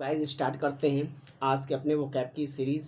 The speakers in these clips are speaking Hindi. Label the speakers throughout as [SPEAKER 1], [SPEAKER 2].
[SPEAKER 1] गाइस स्टार्ट करते हैं आज के अपने वोकैब की सीरीज़।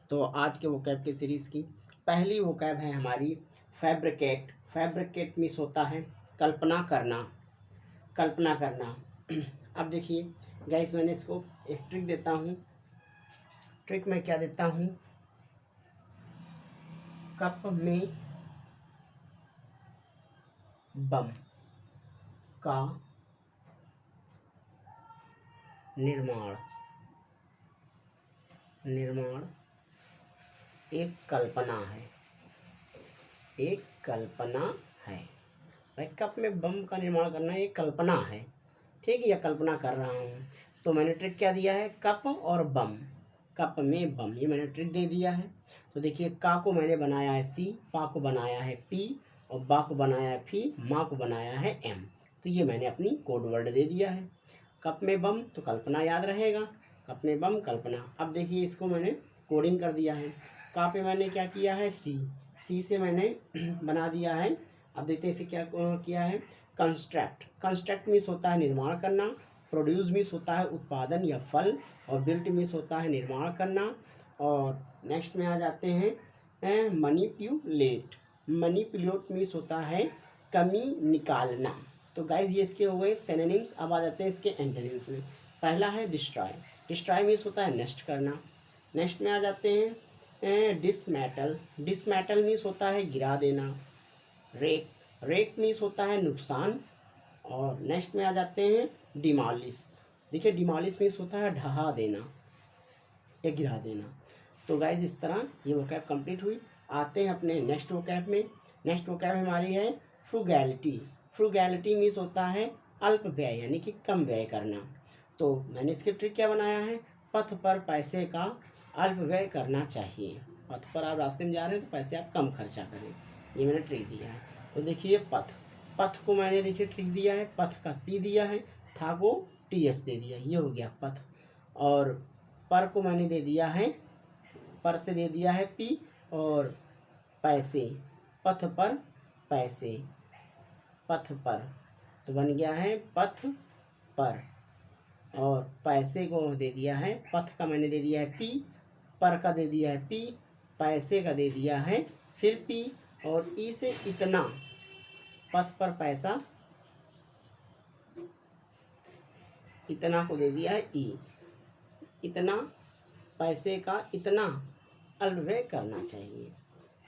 [SPEAKER 1] तो आज के वोकैब की सीरीज़ की पहली वोकैब है हमारी फैब्रिकेट। फैब्रिकेट मीन्स होता है कल्पना करना, कल्पना करना। अब देखिए गाइस, मैंने इसको एक ट्रिक देता हूँ। ट्रिक में क्या देता हूँ, कप में बम का निर्माण एक कल्पना है, एक कल्पना है। भाई कप में बम का निर्माण करना एक कल्पना है, ठीक है, या कल्पना कर रहा हूँ। तो मैंने ट्रिक क्या दिया है, कप और बम, कप में बम, ये मैंने ट्रिक दे दिया है। तो देखिए का को मैंने बनाया है सी, पा को बनाया है पी, और बा को बनाया है फी, माँ को बनाया है एम। तो ये मैंने अपनी कोड वर्ड दे दिया है। कप में बम तो कल्पना याद रहेगा, कप में बम कल्पना। अब देखिए इसको मैंने कोडिंग कर दिया है। का पे मैंने क्या किया है सी, सी से मैंने बना दिया है। अब देखते हैं इसे क्या किया है, कंस्ट्रक्ट। कंस्ट्रक्ट मीन्स होता है निर्माण करना, प्रोड्यूस मीन्स होता है उत्पादन या फल, और बिल्ट मीन्स होता है निर्माण करना। और नेक्स्ट में आ जाते हैं मनीप्यूलेट। मनीप्यूलेट मीन्स होता है कमी निकालना। तो गाइज ये इसके हो गए सिनोनिम्स। अब आ जाते हैं इसके एंटोनिम्स में। पहला है डिस्ट्रॉय। डिस्ट्रॉय मीन्स होता है नष्ट करना। नेक्स्ट में आ जाते हैं डिसमेटल। डिसमेटल मीन्स होता है गिरा देना। रेक, रेक मीन्स होता है नुकसान। और नेक्स्ट में आ जाते हैं डिमॉलिश। देखिए डिमॉलिश मीन्स होता है ढहा देना या गिरा देना। तो गाइज इस तरह ये वोकैब कंप्लीट हुई। आते हैं अपने नेक्स्ट वोकैब में। नेक्स्ट वोकैब हमारी है फ्रूगैलिटी। फ्रूगैलिटी मीन्स होता है अल्प व्यय, यानी कि कम व्यय करना। तो मैंने इसके ट्रिक क्या बनाया है, पथ पर पैसे का अल्प व्यय करना चाहिए। पथ पर आप रास्ते में जा रहे हैं तो पैसे आप कम खर्चा करें, ये मैंने ट्रिक दिया है। तो देखिए पथ, पथ को मैंने देखिए ट्रिक दिया है, पथ का पी दिया है, था को टी एस दे दिया, ये हो गया पथ। और पर को मैंने दे दिया है, पर से दे दिया है पी, और पैसे, पथ पर पैसे, पथ पर, तो बन गया है पथ पर। और पैसे को दे दिया है, पथ का मैंने दे दिया है पी, पर का दे दिया है पी, पैसे का दे दिया है फिर पी, और ई से इतना, पथ पर पैसा, इतना को दे दिया है ई, इतना पैसे का इतना अल्प व्यय करना चाहिए।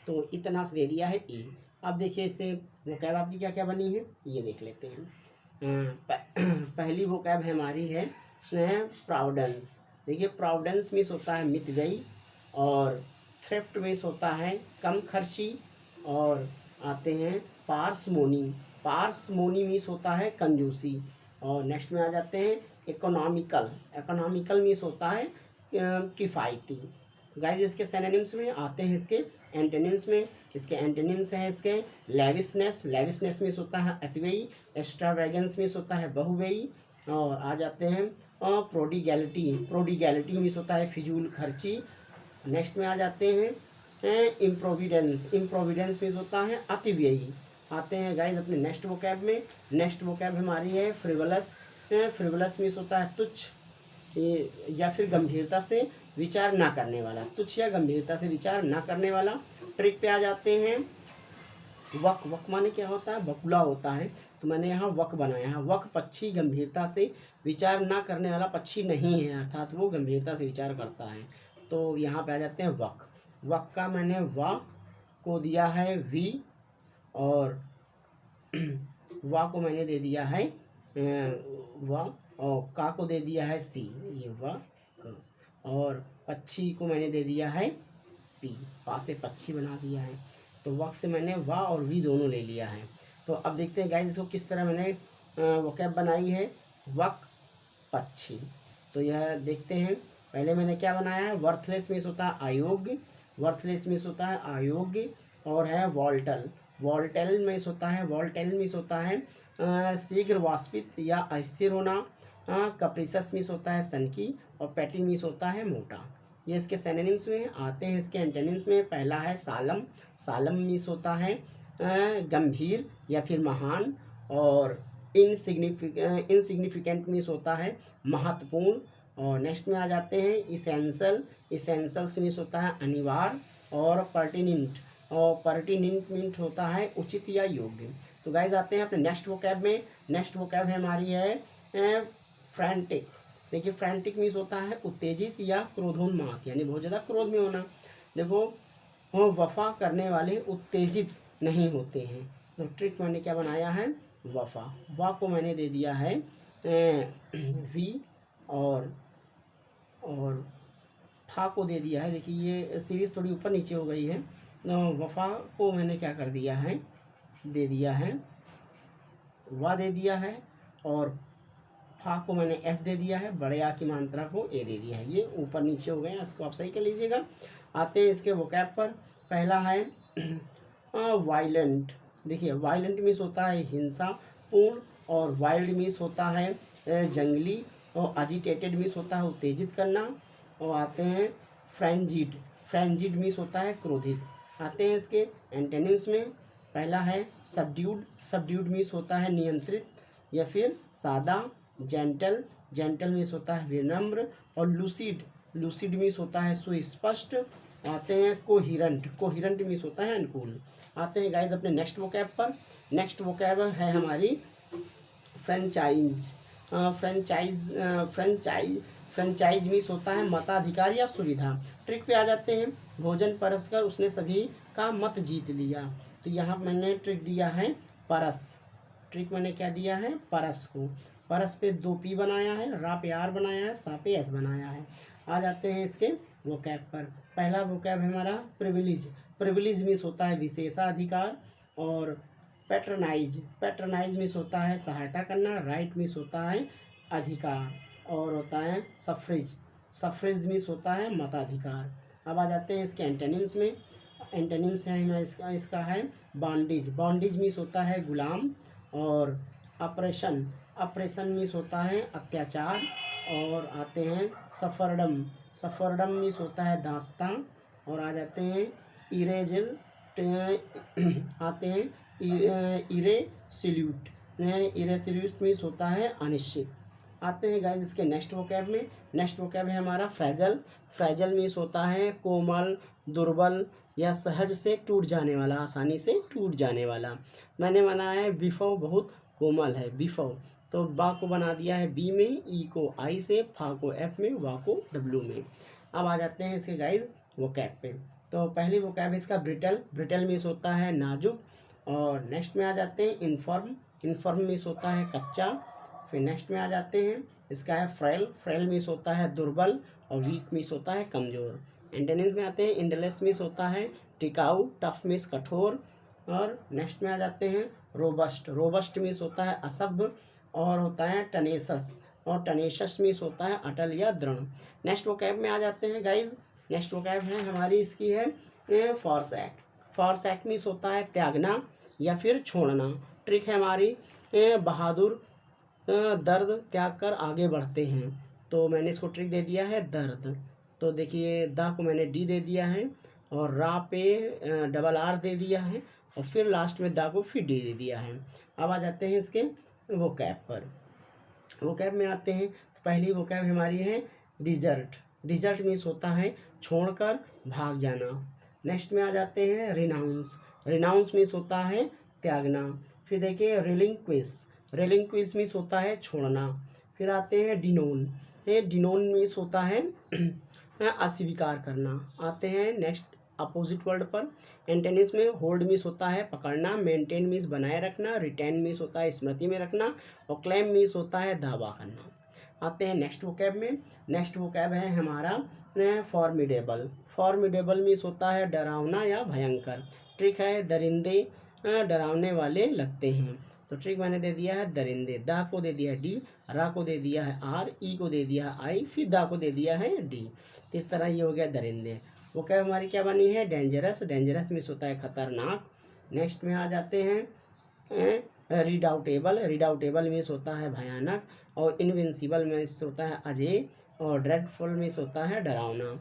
[SPEAKER 1] तो इतना से दे दिया है ई। अब देखिए इससे वोकैब आपकी क्या क्या बनी है ये देख लेते हैं। पहली वोकैब हमारी है प्रोविडेंस। देखिए प्रोविडेंस मीन्स होता है मितव्ययी, और थ्रिफ्ट मीन्स होता है कम खर्ची। और आते हैं पार्समोनी। पार्समोनी मीन्स होता है कंजूसी। और नेक्स्ट में आ जाते हैं इकोनॉमिकल। इकोनॉमिकल मीन्स होता है किफ़ायती। गाइस इसके सिनोनिम्स में आते हैं इसके एंटोनिम्स में। इसके एंटोनिम्स हैं इसके लेविसनेस। लेविसनेस मीन्स होता है अतिव्ययी। एक्स्ट्रावेगेंस मीन्स होता है बहुव्ययी। और आ जाते हैं प्रोडिगैलिटी। प्रोडिगैलिटी मीन्स होता है फिजूल खर्ची। नेक्स्ट में आ जाते हैं इम्प्रोविडेंस। इम्प्रोविडेंस मीन्स होता है अतिव्ययी। आते हैं गाइस अपने नेक्स्ट वोकैब में। नेक्स्ट वोकैब हमारी है फ्रिवलस। फ्रिवलस मीन्स होता है तुच्छ या फिर गंभीरता से विचार ना करने वाला, तुच्छ या गंभीरता से विचार ना करने वाला। ट्रिक पे आ जाते हैं वक। वक माने क्या होता है, बकुला होता है। तो मैंने यहाँ वक बनाया है। वक पक्षी गंभीरता से विचार ना करने वाला पक्षी नहीं है, अर्थात वो गंभीरता से विचार करता है। तो यहाँ पे आ जाते हैं वक। वक का मैंने वा को दिया है वी, और वा को मैंने दे दिया है वा, और का को दे दिया है सी, ये वा का। और पक्षी को मैंने दे दिया है पी, पा से पक्षी बना दिया है। तो वक से मैंने वा और वी दोनों ले लिया है। तो अब देखते हैं गाइस इसको किस तरह मैंने वोकैब बनाई है, वक पक्षी। तो यह देखते हैं। पहले मैंने क्या बनाया है, वर्थलेस मीन्स होता है अयोग्य। वर्थलेस मीन्स होता है अयोग्य। और है वॉल्टल। वॉल्टेल मीन्स होता है, वॉल्टेल मीन्स होता है शीघ्र वाष्पित या अस्थिर होना। कप्रिसस मीन्स होता है सनकी। और पैटी मीन्स होता है मोटा। ये इसके सिनोनिम्स में आते हैं। इसके एंटोनिम्स में पहला है सालम। सालम मीन्स होता है गंभीर या फिर महान। और इनसिग्निफिकेंट मीन्स होता है महत्वपूर्ण। और नेक्स्ट में आ जाते हैं इसेंशियल। इसेंशियल्स मीन्स होता है अनिवार्य, और पर्टिनेंट, और पर्टिनेंट मीन्स होता है उचित या योग्य। तो गाइज आते हैं अपने नेक्स्ट वोकैब में। नेक्स्ट वोकैब है हमारी है फ्रैंटिक। देखिए फ्रैंटिक मीन्स होता है उत्तेजित या क्रोधोन्माद, यानी बहुत ज़्यादा क्रोध में होना। देखो वो वफा करने वाले उत्तेजित नहीं होते हैं। तो ट्रिक मैंने क्या बनाया है, वफा। वा को मैंने दे दिया है वी, और फा को दे दिया है। देखिए ये सीरीज़ थोड़ी ऊपर नीचे हो गई है। वफा को मैंने क्या कर दिया है, दे दिया है वा दे दिया है, और फा को मैंने एफ दे दिया है, बड़े आ की मात्रा को ए दे दिया है। ये ऊपर नीचे हो गए हैं, इसको आप सही कर लीजिएगा। आते हैं इसके वोकैब पर। पहला है वायलेंट। देखिए वायलेंट मीन्स होता है हिंसा पूर्ण, और वाइल्ड मीन्स होता है जंगली, और एजिटेटेड मीन्स होता है उत्तेजित करना। और आते हैं फ्रेंजिड। फ्रेंजिड मीन्स होता है क्रोधित। आते हैं इसके एंटेनिम्स में। पहला है सबड्यूड। सबड्यूड मीन्स होता है नियंत्रित या फिर सादा। जेंटल। जेंटल मीन्स होता है विनम्र। और लूसिड। लूसिड मीन्स होता है सुस्पष्ट। आते हैं कोहिरेंट। कोहिरेंट मीन्स होता है अनुकूल। आते हैं गाइज अपने नेक्स्ट वोकैब पर। नेक्स्ट वोकैब है हमारी फ्रेंचाइज। फ्रेंचाइज मीन्स होता है मताधिकार या सुविधा। ट्रिक पे आ जाते हैं। भोजन परसकर उसने सभी का मत जीत लिया। तो यहाँ मैंने ट्रिक दिया है परस। ट्रिक मैंने क्या दिया है, परस को। परस पे 2 पी बनाया है, रा पे आर बनाया है, सा पे एस बनाया है। आ जाते हैं इसके वोकैब पर। पहला वोकैब है हमारा प्रिविलेज। प्रिविलेज मीन्स होता है विशेषाधिकार। और पैट्रनाइज। पैट्रनाइज मीन्स होता है सहायता करना। राइट मीन्स होता है अधिकार। और होता है सफ्रेज। सफ्रेज मीन्स होता है मताधिकार। अब आ जाते हैं इसके एंटेनिम्स में। एंटेनिम्स है इसका है बॉन्डेज। बॉन्डेज मीन्स होता है गुलाम। और ऑपरेशन। ऑपरेशन मीन्स होता है अत्याचार। और आते हैं सफरडम। सफरडम मीन्स होता है दास्तां। और आ जाते हैं इरेजल। आते हैं इरेसल्यूट। इरेसल्यूट मीन्स होता है अनिश्चित। आते हैं गाइस इसके नेक्स्ट वोकैब में। नेक्स्ट वोकैब है हमारा फ्रेजल। फ्रेजल मीन्स होता है कोमल, दुर्बल या सहज से टूट जाने वाला, आसानी से टूट जाने वाला। मैंने बनाया है बिफो, बहुत कोमल है बिफो। तो बा को बना दिया है बी में, ई को आई से, फा को एफ में, वा को डब्ल्यू में। अब आ जाते हैं इसके गाइस वोकैब पे। तो पहली वोकैब इसका ब्रिटल। ब्रिटल मीन्स होता है नाजुक। और नेक्स्ट में आ जाते हैं इनफर्म। इनफर्म मीन्स होता है कच्चा। फिर नेक्स्ट में आ जाते हैं इसका है फ्रेल। फ्रेल मीन्स होता है दुर्बल। और वीक मीन्स होता है कमज़ोर। एंटेनिम्स में आते हैं इंडलेस मीन्स होता है टिकाऊ। टफ मीन्स कठोर। और नेक्स्ट में आ जाते हैं रोबस्ट। रोबस्ट मीन्स होता है असभ्य। और होता है टनेसस। और टनेशस मीन्स होता है अटल या दृढ़। नेक्स्ट वोकैब में आ जाते हैं गाइज। नेक्स्ट वोकैब है हमारी इसकी है फॉरसैक। फॉरसैक मीन्स होता है त्यागना या फिर छोड़ना। ट्रिक है हमारी बहादुर दर्द त्याग कर आगे बढ़ते हैं। तो मैंने इसको ट्रिक दे दिया है दर्द। तो देखिए दा को मैंने डी दे दिया है, और रा पे डबल आर दे दिया है, और फिर लास्ट में दा को फिर डी दे दिया है। अब आ जाते हैं इसके वोकैब पर। वोकैब में आते हैं तो पहली वोकैब हमारी है डिजर्ट। डिजर्ट मीन्स होता है छोड़कर भाग जाना। नेक्स्ट में आ जाते हैं रिनाउंस। रिनाउंस मीन्स होता है त्यागना। फिर देखिए रिलिंक्विश। रिलिंक्विश मीन्स होता है छोड़ना। फिर आते हैं डिनोन। ये डिनोन मीन्स होता है अस्वीकार करना। आते हैं नेक्स्ट अपोजिट वर्ड पर। एंटेनिम्स में होल्ड मीन्स होता है पकड़ना। मेंटेन मीन्स बनाए रखना। रिटेन मीन्स होता है स्मृति में रखना। और क्लेम मीन्स होता है दावा करना। आते हैं नेक्स्ट वोकैब में। नेक्स्ट वोकैब है हमारा फॉर्मिडेबल। फॉर्मिडेबल मीन्स होता है डरावना या भयंकर। ट्रिक है दरिंदे डरावने वाले लगते हैं। तो ट्रिक मैंने दे दिया है दरिंदे। दा को दे दिया है डी, रा को दे दिया है आर, ई को दे दिया है आई, फिर दा को दे दिया है डी। तो इस तरह ये हो गया दरिंदे। वो क्या हमारी क्या बनी है डेंजरस। डेंजरस मीन्स होता है खतरनाक। नेक्स्ट में आ जाते हैं रिडाउटेबल। रिडाउटेबल मीन्स होता है भयानक। और इनविंसिबल मीन्स होता है अजय। और ड्रेडफुल मीन्स होता है डरावना।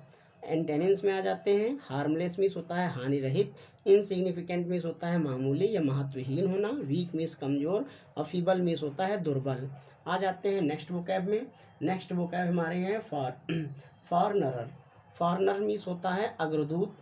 [SPEAKER 1] एंटेनिम्स में आ जाते हैं। हार्मलेस मीन्स होता है हानि रहित, इनसिग्निफिकेंट मीन्स होता है मामूली या महत्वहीन होना, वीक मीन्स कमजोर, और फीबल मीन्स होता है दुर्बल। आ जाते हैं नेक्स्ट वोकैब में। नेक्स्ट वोकैब हमारे हैं फॉरनर। फॉरनर मीन्स होता है अग्रदूत।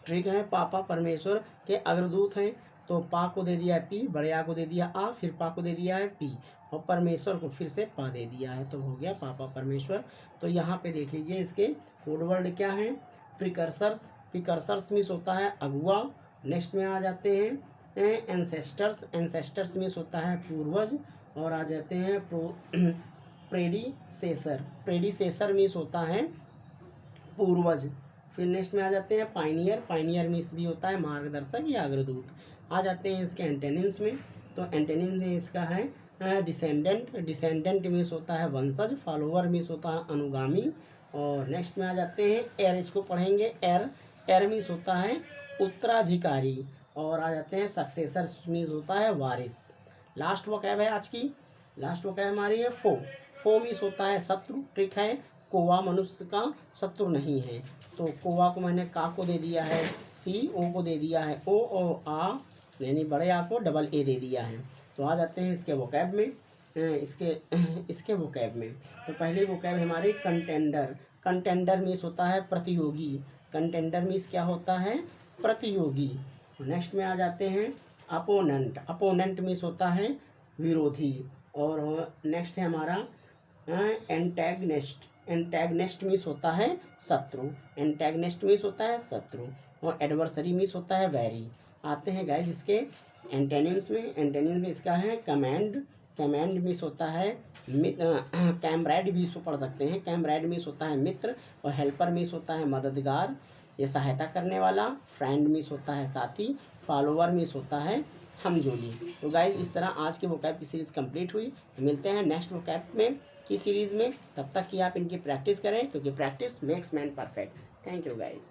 [SPEAKER 1] ठीक है, पापा परमेश्वर के अग्रदूत हैं, तो पा को दे दिया है पी, बड़े आ को दे दिया आ, फिर पा को दे दिया है पी, और परमेश्वर को फिर से पा दे दिया है, तो हो गया पापा परमेश्वर। तो यहाँ पे देख लीजिए इसके कोड वर्ड क्या हैं। प्रिकर्सर्स, प्रिकर्सर्स मीन्स होता है अगुआ। नेक्स्ट में आ जाते हैं एंसेस्टर्स, एंसेस्टर्स मीन्स होता है पूर्वज। और आ जाते हैं प्रेडिसेसर, प्रेडिसेसर मीन्स होता है पूर्वज। फिर नेक्स्ट में आ जाते हैं पाइनियर, पाइनियर मीन्स भी होता है मार्गदर्शक या अग्रदूत। आ जाते हैं इसके एंटेनिम्स में। तो एंटेनिम्स में इसका है डिसेंडेंट, डिसेंडेंट मीन्स होता है वंशज, फॉलोअर मीन्स होता है अनुगामी। और नेक्स्ट में आ जाते हैं एर, इसको पढ़ेंगे एर, एर मीन्स होता है उत्तराधिकारी। और आ जाते हैं सक्सेसर मीन्स होता है वारिस। लास्ट वोकैब है आज की, लास्ट वोकैब हमारी है फो, फो मीन्स होता है शत्रु। ट्रिक है, कौवा मनुष्य का शत्रु नहीं है, तो कौवा को मैंने का को दे दिया है सी, ओ को दे दिया है ओ, और आ यानी बड़े आ को डबल ए दे दिया है। तो आ जाते हैं इसके वोकैब में, इसके वोकैब में। तो पहली वोकैब हमारी कंटेंडर, कंटेंडर मीन्स होता है प्रतियोगी, कंटेंडर मीन्स क्या होता है प्रतियोगी। नेक्स्ट में आ जाते हैं अपोनेंट, अपोनेंट मीन्स होता है विरोधी। और नेक्स्ट है हमारा एंटैगनिस्ट, एंटैगनिस्ट मीन्स होता है शत्रु, एंटैगनिस्ट मीन्स होता है शत्रु। और एडवर्सरी मीन्स होता है वैरी। आते हैं गाइस इसके एंटेनिम्स में। एंटेनिम्स में इसका है कमांड, कमांड मीन्स होता है कैमरेड भी इसको पढ़ सकते हैं, कैमरेड मीन्स होता है मित्र। और हेल्पर मीन्स होता है मददगार, ये सहायता करने वाला। फ्रेंड मीन्स होता है साथी, फॉलोअर मीन्स होता है हमजोली। तो गाइज इस तरह आज की वोकैब की सीरीज़ कंप्लीट हुई। मिलते हैं नेक्स्ट वोकैब में की सीरीज़ में, तब तक कि आप इनकी प्रैक्टिस करें, क्योंकि practice makes man perfect. Thank you guys.